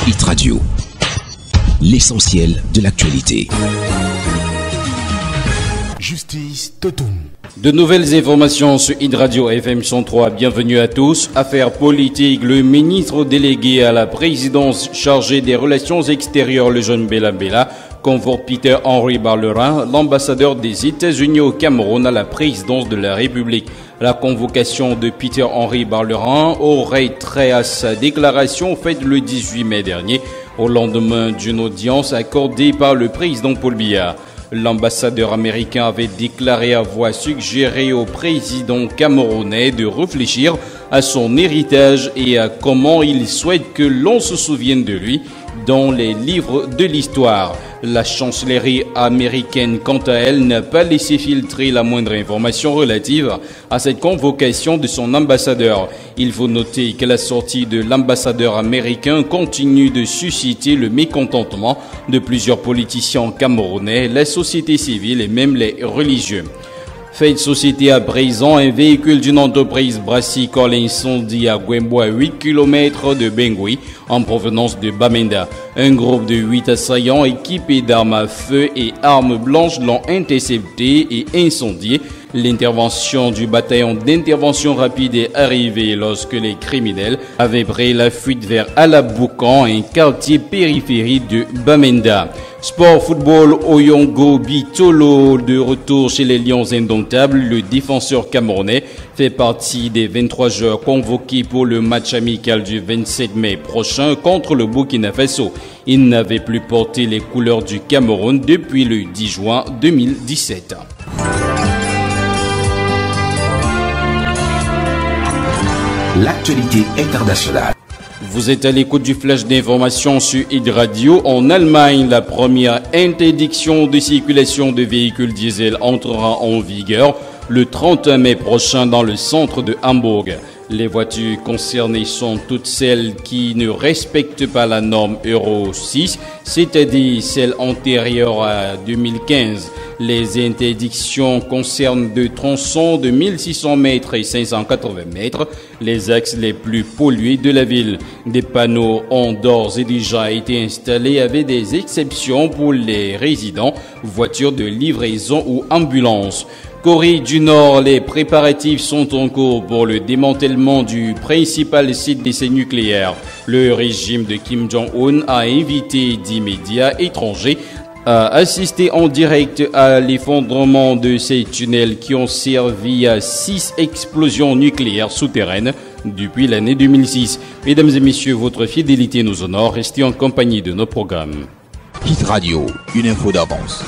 Hit Radio, l'essentiel de l'actualité. Justice Totoum. De nouvelles informations sur Hit Radio FM 103. Bienvenue à tous. Affaires politiques. Le ministre délégué à la présidence chargé des relations extérieures, le jeune Bella Bella, convoque Peter Henry Barlerin, l'ambassadeur des États-Unis au Cameroun, à la présidence de la République. La convocation de Peter Henry Barlerin aurait trait à sa déclaration faite le 18 mai dernier, au lendemain d'une audience accordée par le président Paul Biya. L'ambassadeur américain avait déclaré avoir suggéré au président camerounais de réfléchir à son héritage et à comment il souhaite que l'on se souvienne de lui dans les livres de l'histoire. La chancellerie américaine, quant à elle, n'a pas laissé filtrer la moindre information relative à cette convocation de son ambassadeur. Il faut noter que la sortie de l'ambassadeur américain continue de susciter le mécontentement de plusieurs politiciens camerounais, la société civile et même les religieux. Fait de société à présent, un véhicule d'une entreprise brassicole incendie à Gwembo à 8 km de Bengui en provenance de Bamenda. Un groupe de 8 assaillants équipés d'armes à feu et armes blanches l'ont intercepté et incendié. L'intervention du bataillon d'intervention rapide est arrivée lorsque les criminels avaient pris la fuite vers Alaboukan, un quartier périphérique de Bamenda. Sport football, Oyongo Bitolo de retour chez les Lions indomptables. Le défenseur camerounais fait partie des 23 joueurs convoqués pour le match amical du 27 mai prochain contre le Burkina Faso. Il n'avait plus porté les couleurs du Cameroun depuis le 10 juin 2017. L'actualité internationale. Vous êtes à l'écoute du flash d'information sur Hit Radio. En Allemagne, la première interdiction de circulation de véhicules diesel entrera en vigueur le 31 mai prochain dans le centre de Hambourg. Les voitures concernées sont toutes celles qui ne respectent pas la norme Euro 6, c'est-à-dire celle antérieure à 2015. Les interdictions concernent deux tronçons de 1600 mètres et 580 mètres, les axes les plus pollués de la ville. Des panneaux ont d'ores et déjà été installés avec des exceptions pour les résidents, voitures de livraison ou ambulances. Corée du Nord, les préparatifs sont en cours pour le démantèlement du principal site d'essai nucléaire. Le régime de Kim Jong-un a invité 10 médias étrangers à assister en direct à l'effondrement de ces tunnels qui ont servi à 6 explosions nucléaires souterraines depuis l'année 2006. Mesdames et messieurs, votre fidélité nous honore. Restez en compagnie de nos programmes. Hit Radio, une info d'avance.